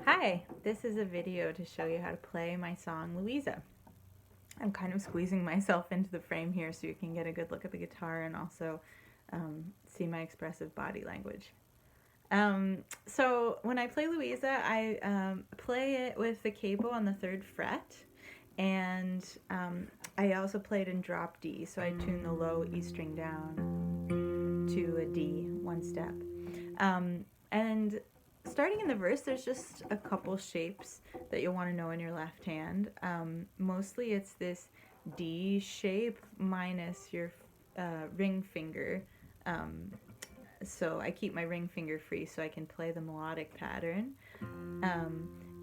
Hi, this is a video to show you how to play my song Louisa. I'm kind of squeezing myself into the frame here so you can get a good look at the guitar and also see my expressive body language. So when I play Louisa, I play it with the capo on the 3rd fret, and I also play it in drop D, so I tune the low E string down to a D, one step. And starting in the verse, there's just a couple shapes that you'll want to know in your left hand. Mostly it's this D shape minus your ring finger. So I keep my ring finger free so I can play the melodic pattern.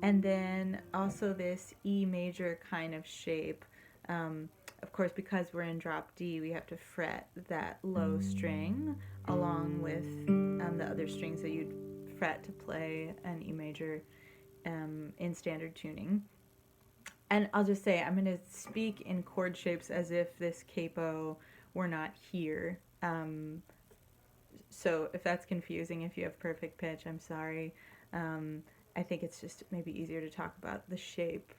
And then also this E major kind of shape. Of course, because we're in drop D, we have to fret that low string along with the other strings that you'd fret to play an E major in standard tuning. And I'll just say, I'm going to speak in chord shapes as if this capo were not here. So if that's confusing, if you have perfect pitch, I'm sorry. I think it's just maybe easier to talk about the shape,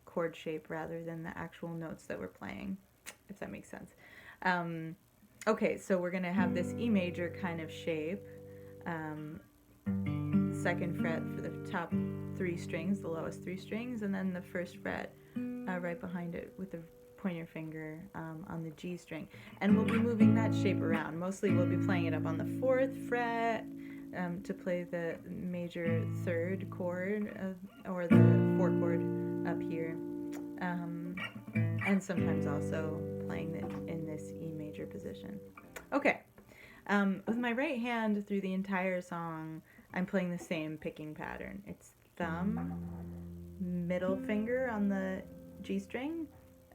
chord shape, rather than the actual notes that we're playing, if that makes sense. Okay, so we're going to have this E major kind of shape. 2nd fret for the top 3 strings, the lowest 3 strings, and then the 1st fret right behind it with the pointer finger on the G string. And we'll be moving that shape around. Mostly we'll be playing it up on the 4th fret to play the major 3rd chord or the 4th chord up here. And sometimes also playing it in this E major position. Okay, with my right hand through the entire song, I'm playing the same picking pattern. It's thumb, middle finger on the G string,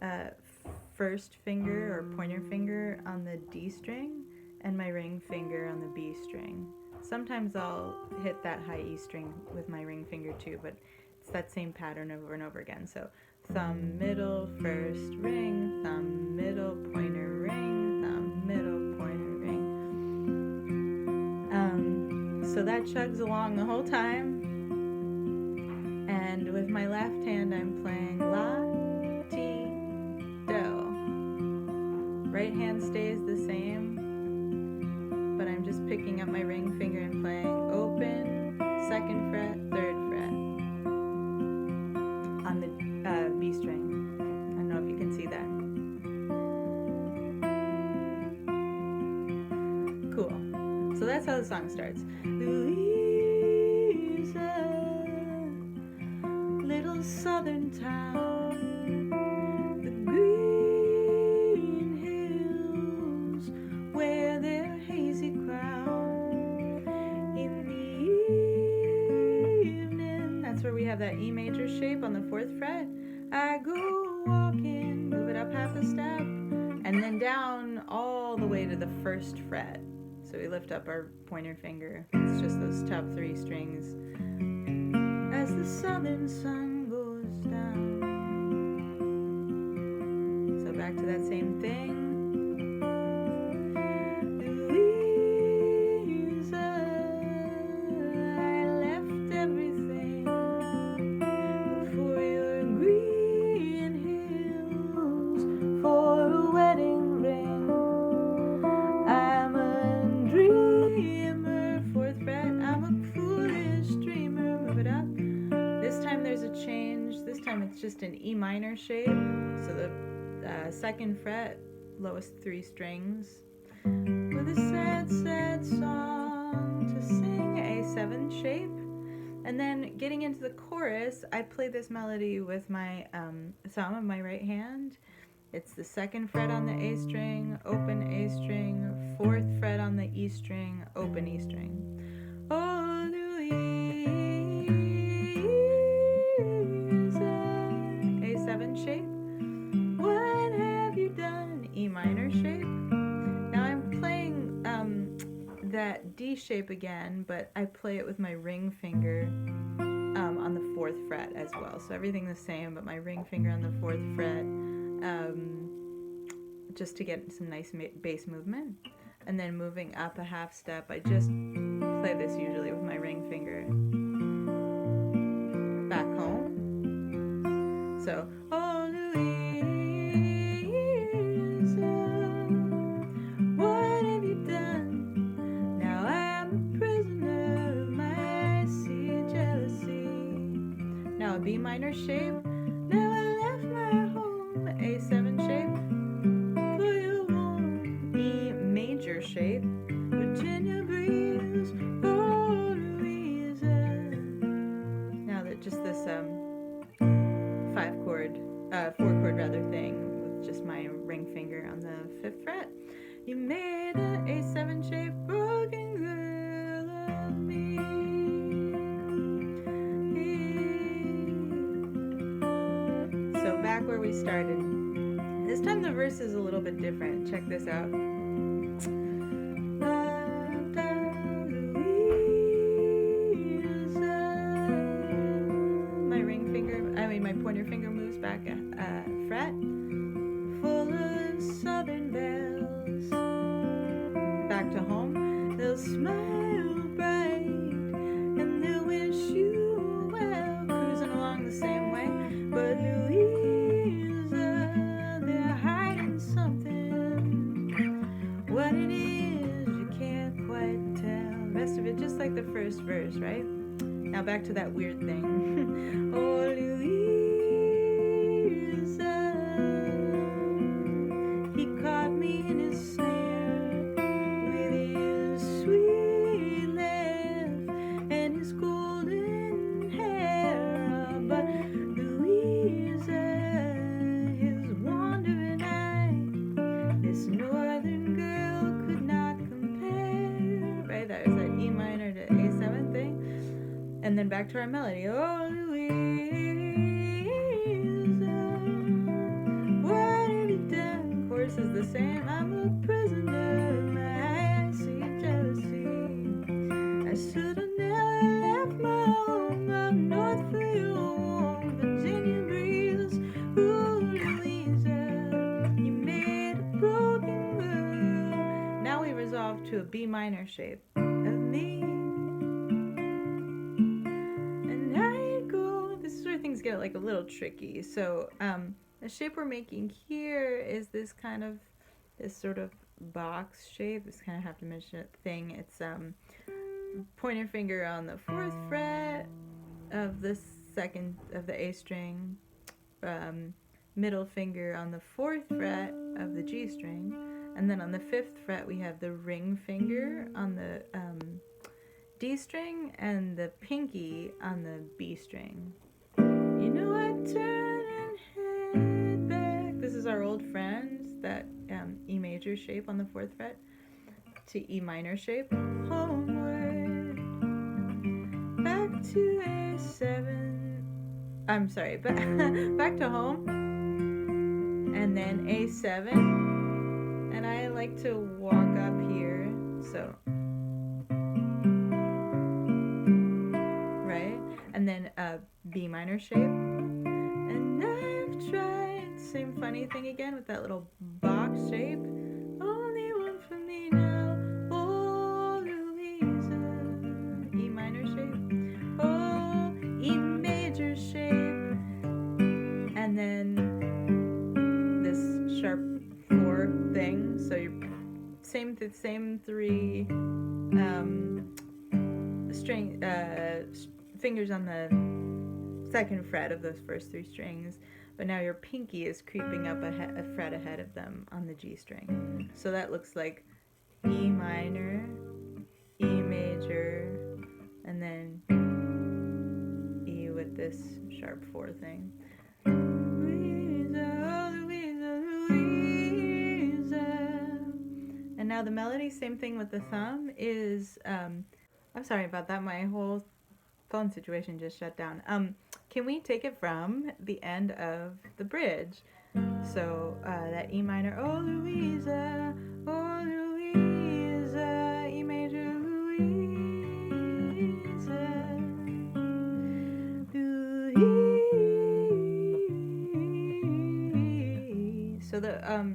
1st finger or pointer finger on the D string, and my ring finger on the B string. Sometimes I'll hit that high E string with my ring finger too, but it's that same pattern over and over again. So thumb, middle, 1st, ring, thumb, middle, pointer, ring, thumb, middle, pointer, ring. So that chugs along the whole time. And with my left hand, I'm playing La, Ti, Do. Right hand stays the same, but I'm just picking up my ring finger and playing open, 2nd fret, 3rd fret on the B string. I don't know if you can see that. Cool. So that's how the song starts. Louisa, little southern town, the green hills wear their hazy crown. In the evening, that's where we have that E major shape on the 4th fret. I go walking, move it up half a step, and then down all the way to the 1st fret. So we lift up our pointer finger. It's just those top 3 strings as the southern sun goes down. So back to that same thing. Louisa, I left everything for your green hills, for a wedding ring. I'm a dreamer, 4th fret, I'm a foolish dreamer. Move it up. This time there's a change. This time it's just an E minor shape. So the 2nd fret, lowest 3 strings. With a sad, sad song to sing, a 7 shape. And then getting into the chorus, I play this melody with my thumb of my right hand. It's the 2nd fret on the A string, open A string, 4th fret on the E string, open E string. Oh, Louisa, A7 shape. What have you done? E minor shape. Now I'm playing that D shape again, but I play it with my ring finger on the 4th fret as well. So everything the same, but my ring finger on the 4th fret. Just to get some nice bass movement. And then moving up a half step, I just play this usually with my ring finger. So, oh Louisa, what have you done? Now I am a prisoner of my icy jealousy. Now a B minor shape. Now I left my home. A7 shape for your warm. E major shape. Virginia breeze. Oh Louisa. Now that just this 4 chord rather thing with just my ring finger on the 5th fret. You made an A7 shape, broken girl of me. So back where we started. This time the verse is a little bit different. Check this out. My pointer finger moves back a fret, full of southern bells. Back to home, they'll smile bright and they'll wish you well, cruising along the same way. But Louisa, they're hiding something. What it is, you can't quite tell. Rest of it just like the first verse, right? Now back to that weird thing. Oh, Louisa, he caught me in his snare with his sweet laugh and his golden hair. But Louisa, his wandering eye, this northern girl could not compare. Right, that was that E minor to A7 thing. And then back to our melody. Oh, Louisa, what have you done? Chorus is the same. I'm a prisoner of my icy jealousy. I should have never left my home up north for your warm Virginia breeze. Ooh, Louisa, you made a broken girl. Now we resolve to a B minor shape of me. Things get like a little tricky. So the shape we're making here is this sort of box shape. This kind of half dimensional thing. It's pointer finger on the 4th fret of the A string, middle finger on the 4th fret of the G string, and then on the 5th fret we have the ring finger on the D string and the pinky on the B string. You know I turn and head back. This is our old friend, that E major shape on the 4th fret to E minor shape. Homeward, back to A7. I'm sorry, but back to home, and then A7. And I like to walk up here, so right, and then B minor shape. And I've tried, same funny thing again with that little box shape. Only one for me now. Oh, Louisa, E minor shape. Oh, E major shape. And then this sharp 4 thing. So you're same 3 fingers on the 2nd fret of those first 3 strings, but now your pinky is creeping up a fret ahead of them on the G string. So that looks like E minor, E major, and then E with this sharp 4 thing. Louisa, Louisa, Louisa. And now the melody, same thing with the thumb, is I'm sorry about that, my whole phone situation just shut down. Can we take it from the end of the bridge? So that E minor, oh Louisa, E major, Louisa, Louisa. So the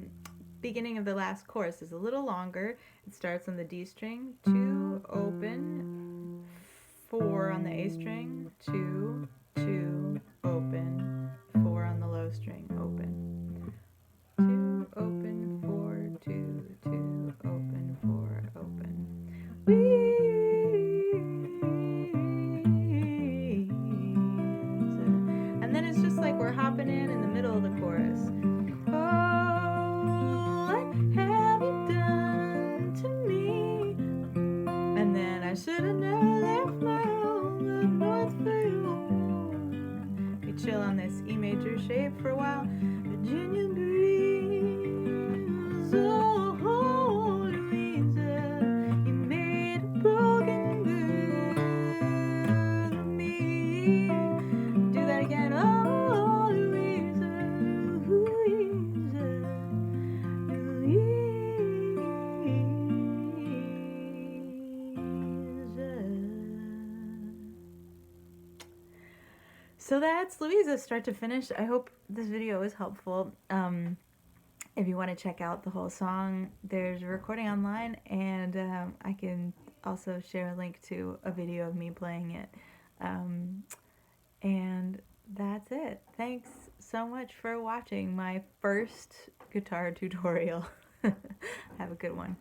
beginning of the last chorus is a little longer. It starts on the D string, 2, open, 4 on the A string, 2, 2, open, 4 on the shape for a while. Virginia breeze, oh Louisa, you made a broken girl of me. Do that again, oh Louisa, Louisa, Louisa. So that's Louisa, start to finish. I hope this video was helpful. If you want to check out the whole song, there's a recording online, and I can also share a link to a video of me playing it. And that's it. Thanks so much for watching my first guitar tutorial. Have a good one.